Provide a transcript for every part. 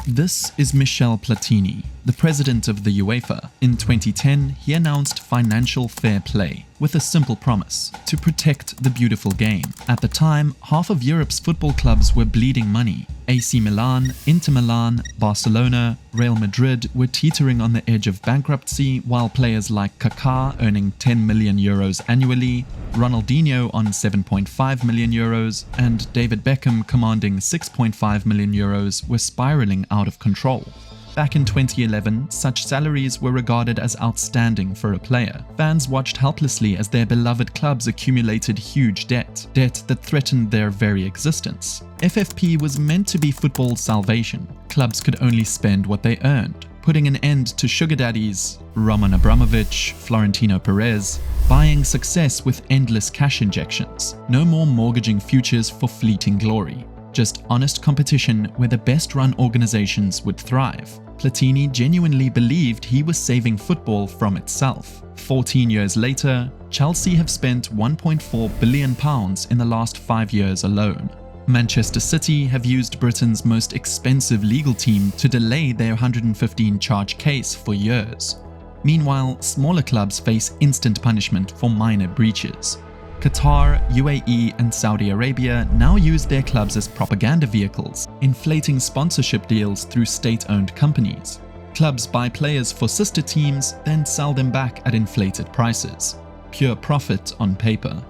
This is Michel Platini, the president of the UEFA. In 2010, he announced financial fair play with a simple promise: to protect the beautiful game. At the time, half of Europe's football clubs were bleeding money. AC Milan, Inter Milan, Barcelona, Real Madrid were teetering on the edge of bankruptcy, while players like Qatar, earning 10 million euros annually, Ronaldinho on 7.5 million euros, and David Beckham commanding 6.5 million euros were spiraling out of control. Back in 2011, such salaries were regarded as outstanding for a player. Fans watched helplessly as their beloved clubs accumulated huge debt that threatened their very existence. FFP was meant to be football's salvation. Clubs could only spend what they earned, putting an end to sugar daddies, Roman Abramovich, Florentino Perez, buying success with endless cash injections. No more mortgaging futures for fleeting glory. Just honest competition where the best-run organizations would thrive. Platini genuinely believed he was saving football from itself. 14 years later, Chelsea have spent £1.4 billion in the last 5 years alone. Manchester City have used Britain's most expensive legal team to delay their 115-charge case for years. Meanwhile, smaller clubs face instant punishment for minor breaches. Qatar, UAE, and Saudi Arabia now use their clubs as propaganda vehicles, inflating sponsorship deals through state-owned companies. Clubs buy players for sister teams, then sell them back at inflated prices. Pure profit on paper.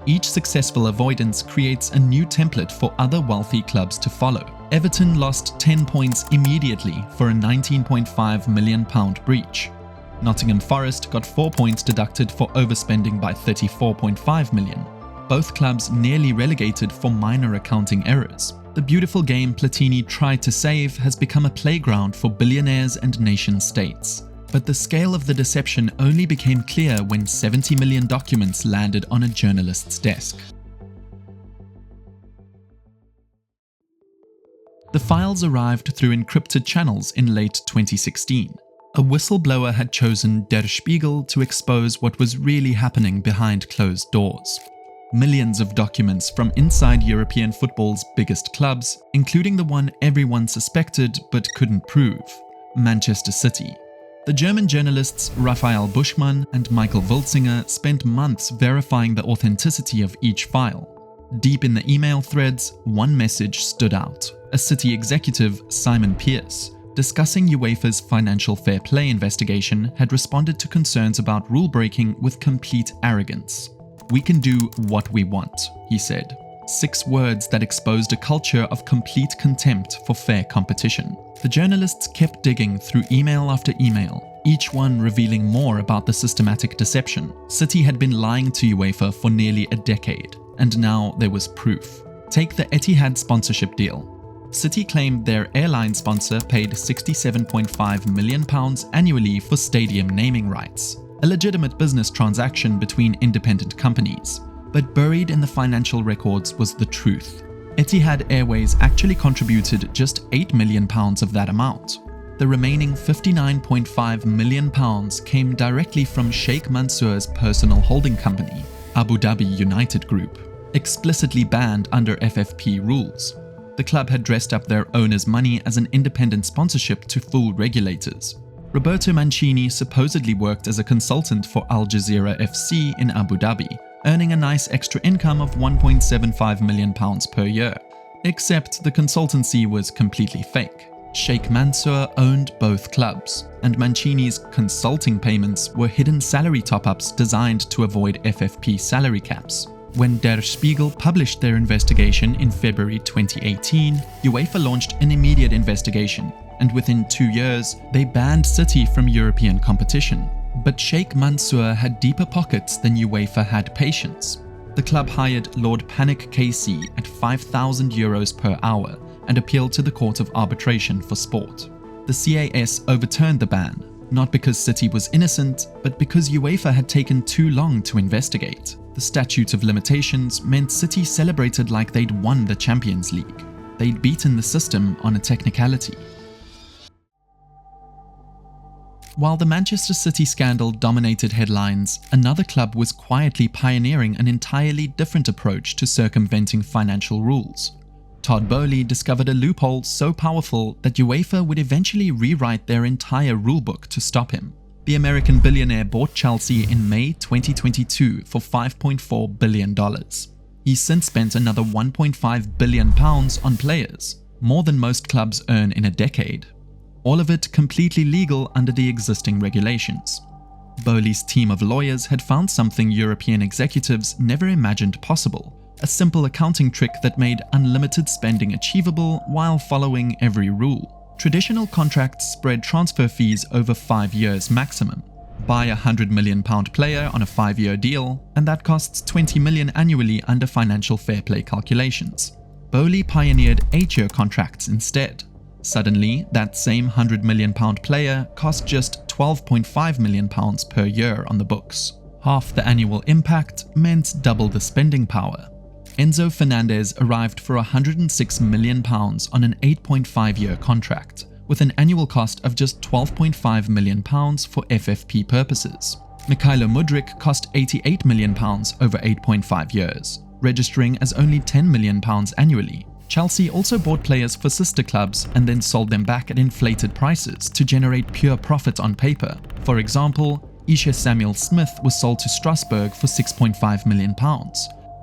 Each successful avoidance creates a new template for other wealthy clubs to follow. Everton lost 10 points immediately for a £19.5 million breach. Nottingham Forest got 4 points deducted for overspending by £34.5 million. Both clubs nearly relegated for minor accounting errors. The beautiful game Platini tried to save has become a playground for billionaires and nation-states. But the scale of the deception only became clear when 70 million documents landed on a journalist's desk. The files arrived through encrypted channels in late 2016. A whistleblower had chosen Der Spiegel to expose what was really happening behind closed doors. Millions of documents from inside European football's biggest clubs, including the one everyone suspected but couldn't prove: Manchester City. The German journalists Raphael Buschmann and Michael Wulzinger spent months verifying the authenticity of each file. Deep in the email threads, one message stood out. A City executive, Simon Pearce, discussing UEFA's financial fair play investigation, had responded to concerns about rule-breaking with complete arrogance. "We can do what we want," he said. 6 words that exposed a culture of complete contempt for fair competition. The journalists kept digging through email after email, each one revealing more about the systematic deception. City had been lying to UEFA for nearly a decade, and now there was proof. Take the Etihad sponsorship deal. City claimed their airline sponsor paid £67.5 million annually for stadium naming rights, a legitimate business transaction between independent companies. But buried in the financial records was the truth. Etihad Airways actually contributed just £8 million of that amount. The remaining £59.5 million came directly from Sheikh Mansour's personal holding company, Abu Dhabi United Group, explicitly banned under FFP rules. The club had dressed up their owner's money as an independent sponsorship to fool regulators. Roberto Mancini supposedly worked as a consultant for Al Jazeera FC in Abu Dhabi, earning a nice extra income of £1.75 million per year. Except the consultancy was completely fake. Sheikh Mansour owned both clubs, and Mancini's consulting payments were hidden salary top-ups designed to avoid FFP salary caps. When Der Spiegel published their investigation in February 2018, UEFA launched an immediate investigation, and within 2 years, they banned City from European competition. But Sheikh Mansour had deeper pockets than UEFA had patience. The club hired Lord Panic KC at €5,000 per hour and appealed to the Court of Arbitration for Sport. The CAS overturned the ban, not because City was innocent, but because UEFA had taken too long to investigate. The statute of limitations meant City celebrated like they'd won the Champions League. They'd beaten the system on a technicality. While the Manchester City scandal dominated headlines, another club was quietly pioneering an entirely different approach to circumventing financial rules: Todd Boehly discovered a loophole so powerful that UEFA would eventually rewrite their entire rulebook to stop him. The American billionaire bought Chelsea in May 2022 for $5.4 billion. He's since spent another £1.5 billion on players, more than most clubs earn in a decade. All of it completely legal under the existing regulations. Boehly's team of lawyers had found something European executives never imagined possible: a simple accounting trick that made unlimited spending achievable while following every rule. Traditional contracts spread transfer fees over 5 years maximum. Buy a £100 million player on a 5-year deal, and that costs $20 million annually under financial fair play calculations. Boehly pioneered 8-year contracts instead. Suddenly, that same £100 million player cost just £12.5 million per year on the books. Half the annual impact meant double the spending power. Enzo Fernandez arrived for £106 million on an 8.5-year contract, with an annual cost of just £12.5 million for FFP purposes. Mikhailo Mudryk cost £88 million over 8.5 years, registering as only £10 million annually. Chelsea also bought players for sister clubs and then sold them back at inflated prices to generate pure profit on paper. For example, Isha Samuel Smith was sold to Strasbourg for £6.5 million,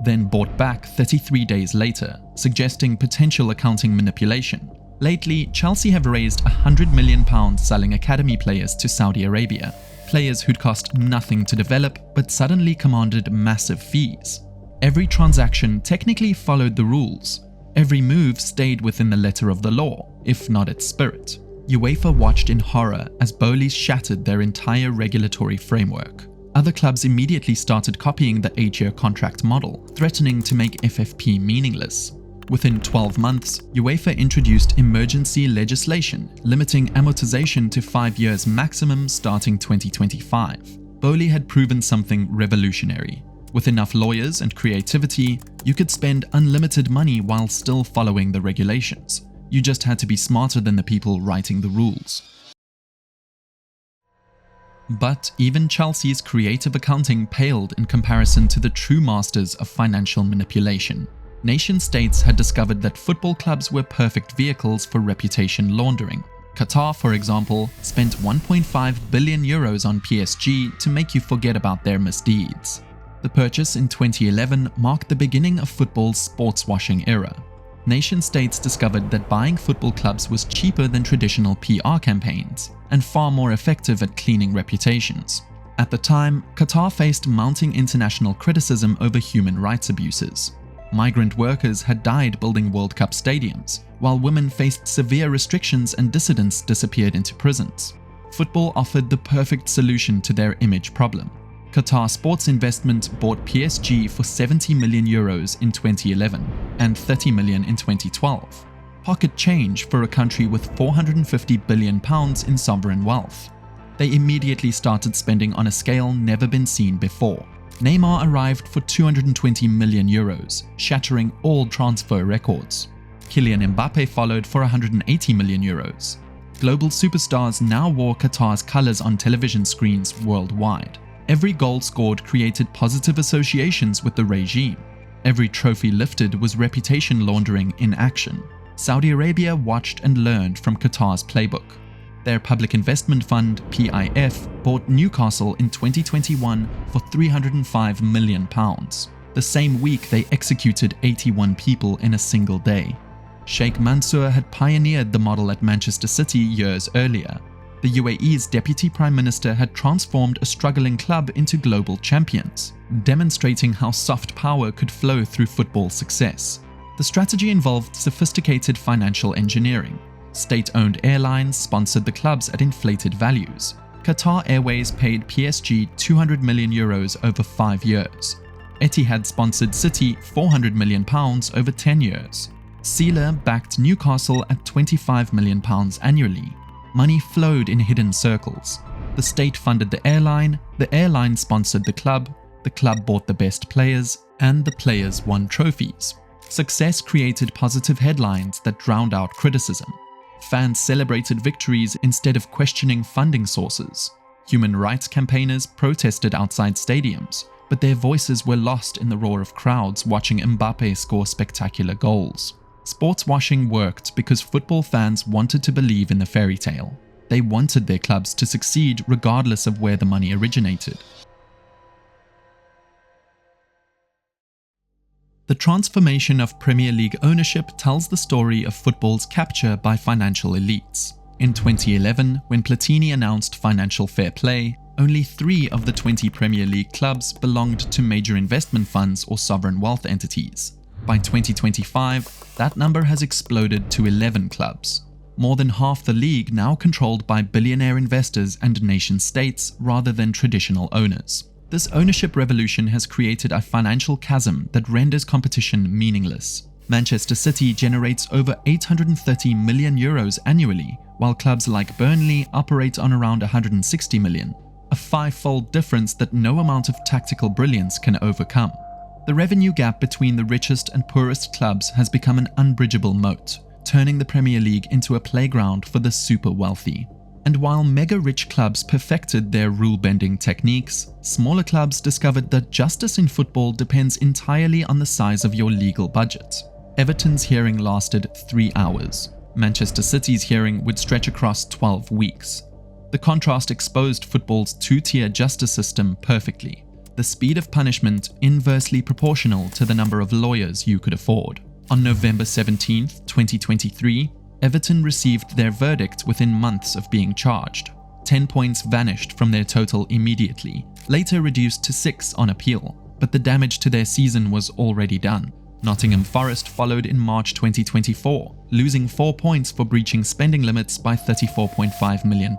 then bought back 33 days later, suggesting potential accounting manipulation. Lately, Chelsea have raised £100 million selling academy players to Saudi Arabia, players who'd cost nothing to develop but suddenly commanded massive fees. Every transaction technically followed the rules. Every move stayed within the letter of the law, if not its spirit. UEFA watched in horror as Boehly shattered their entire regulatory framework. Other clubs immediately started copying the 8-year contract model, threatening to make FFP meaningless. Within 12 months, UEFA introduced emergency legislation limiting amortization to 5 years maximum starting 2025. Boehly had proven something revolutionary. With enough lawyers and creativity, you could spend unlimited money while still following the regulations. You just had to be smarter than the people writing the rules. But even Chelsea's creative accounting paled in comparison to the true masters of financial manipulation. Nation-states had discovered that football clubs were perfect vehicles for reputation laundering. Qatar, for example, spent €1.5 billion on PSG to make you forget about their misdeeds. The purchase in 2011 marked the beginning of football's sports-washing era. Nation-states discovered that buying football clubs was cheaper than traditional PR campaigns, and far more effective at cleaning reputations. At the time, Qatar faced mounting international criticism over human rights abuses. Migrant workers had died building World Cup stadiums, while women faced severe restrictions and dissidents disappeared into prisons. Football offered the perfect solution to their image problem. Qatar Sports Investment bought PSG for €70 million in 2011 and $30 million in 2012. Pocket change for a country with £450 billion in sovereign wealth. They immediately started spending on a scale never been seen before. Neymar arrived for €220 million, shattering all transfer records. Kylian Mbappe followed for €180 million. Global superstars now wore Qatar's colours on television screens worldwide. Every goal scored created positive associations with the regime. Every trophy lifted was reputation laundering in action. Saudi Arabia watched and learned from Qatar's playbook. Their public investment fund, PIF, bought Newcastle in 2021 for £305 million. The same week they executed 81 people in a single day. Sheikh Mansour had pioneered the model at Manchester City years earlier. The UAE's deputy prime minister had transformed a struggling club into global champions, demonstrating how soft power could flow through football success. The strategy involved sophisticated financial engineering. State-owned airlines sponsored the clubs at inflated values. Qatar Airways paid PSG €200 million over 5 years. Etihad sponsored City £400 million over 10 years. Sela backed Newcastle at £25 million annually. Money flowed in hidden circles. The state funded the airline sponsored the club bought the best players, and the players won trophies. Success created positive headlines that drowned out criticism. Fans celebrated victories instead of questioning funding sources. Human rights campaigners protested outside stadiums, but their voices were lost in the roar of crowds watching Mbappe score spectacular goals. Sportswashing worked because football fans wanted to believe in the fairy tale. They wanted their clubs to succeed regardless of where the money originated. The transformation of Premier League ownership tells the story of football's capture by financial elites. In 2011, when Platini announced financial fair play, only 3 of the 20 Premier League clubs belonged to major investment funds or sovereign wealth entities. By 2025, that number has exploded to 11 clubs. More than half the league now controlled by billionaire investors and nation-states rather than traditional owners. This ownership revolution has created a financial chasm that renders competition meaningless. Manchester City generates over 830 million euros annually, while clubs like Burnley operate on around 160 million. A 5-fold difference that no amount of tactical brilliance can overcome. The revenue gap between the richest and poorest clubs has become an unbridgeable moat, turning the Premier League into a playground for the super wealthy. And while mega-rich clubs perfected their rule-bending techniques, smaller clubs discovered that justice in football depends entirely on the size of your legal budget. Everton's hearing lasted 3 hours. Manchester City's hearing would stretch across 12 weeks. The contrast exposed football's 2-tier justice system perfectly. The speed of punishment inversely proportional to the number of lawyers you could afford. On November 17, 2023, Everton received their verdict within months of being charged. 10 points vanished from their total immediately, later reduced to 6 on appeal, but the damage to their season was already done. Nottingham Forest followed in March 2024, losing 4 points for breaching spending limits by £34.5 million.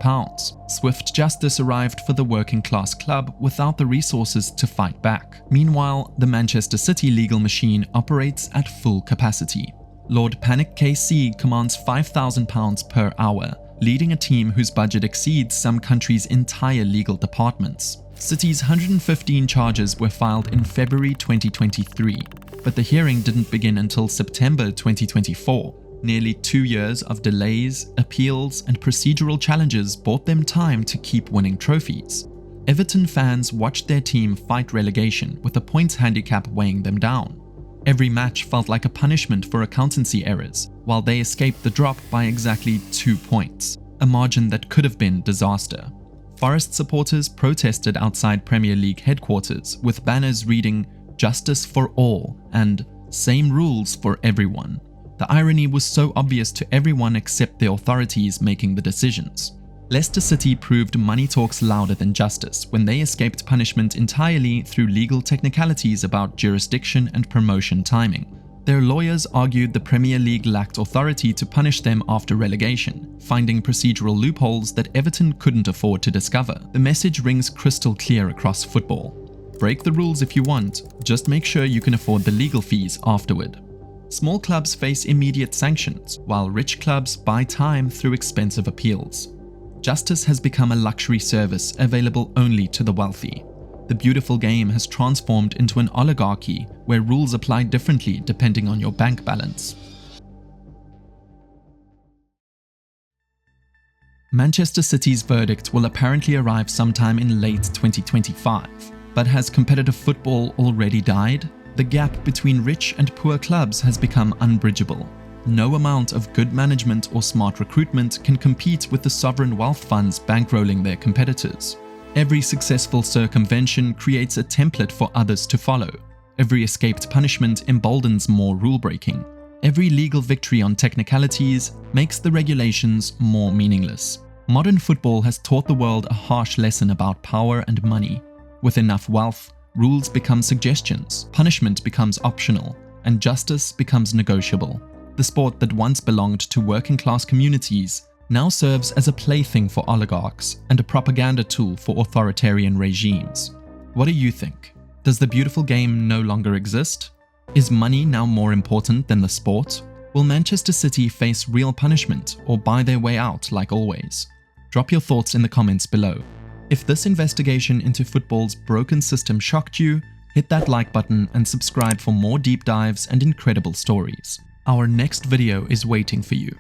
Swift justice arrived for the working-class club without the resources to fight back. Meanwhile, the Manchester City legal machine operates at full capacity. Lord Panic KC commands £5,000 per hour, leading a team whose budget exceeds some countries' entire legal departments. City's 115 charges were filed in February 2023, but the hearing didn't begin until September 2024. Nearly 2 years of delays, appeals, and procedural challenges bought them time to keep winning trophies. Everton fans watched their team fight relegation with a points handicap weighing them down. Every match felt like a punishment for accountancy errors, while they escaped the drop by exactly 2 points, a margin that could have been disaster. Forest supporters protested outside Premier League headquarters with banners reading "Justice for all" and "Same rules for everyone." The irony was so obvious to everyone except the authorities making the decisions. Leicester City proved money talks louder than justice when they escaped punishment entirely through legal technicalities about jurisdiction and promotion timing. Their lawyers argued the Premier League lacked authority to punish them after relegation, finding procedural loopholes that Everton couldn't afford to discover. The message rings crystal clear across football. Break the rules if you want, just make sure you can afford the legal fees afterward. Small clubs face immediate sanctions, while rich clubs buy time through expensive appeals. Justice has become a luxury service available only to the wealthy. The beautiful game has transformed into an oligarchy where rules apply differently depending on your bank balance. Manchester City's verdict will apparently arrive sometime in late 2025, but has competitive football already died? The gap between rich and poor clubs has become unbridgeable. No amount of good management or smart recruitment can compete with the sovereign wealth funds bankrolling their competitors. Every successful circumvention creates a template for others to follow. Every escaped punishment emboldens more rule-breaking. Every legal victory on technicalities makes the regulations more meaningless. Modern football has taught the world a harsh lesson about power and money. With enough wealth, rules become suggestions, punishment becomes optional, and justice becomes negotiable. The sport that once belonged to working-class communities now serves as a plaything for oligarchs and a propaganda tool for authoritarian regimes. What do you think? Does the beautiful game no longer exist? Is money now more important than the sport? Will Manchester City face real punishment or buy their way out like always? Drop your thoughts in the comments below. If this investigation into football's broken system shocked you, hit that like button and subscribe for more deep dives and incredible stories. Our next video is waiting for you.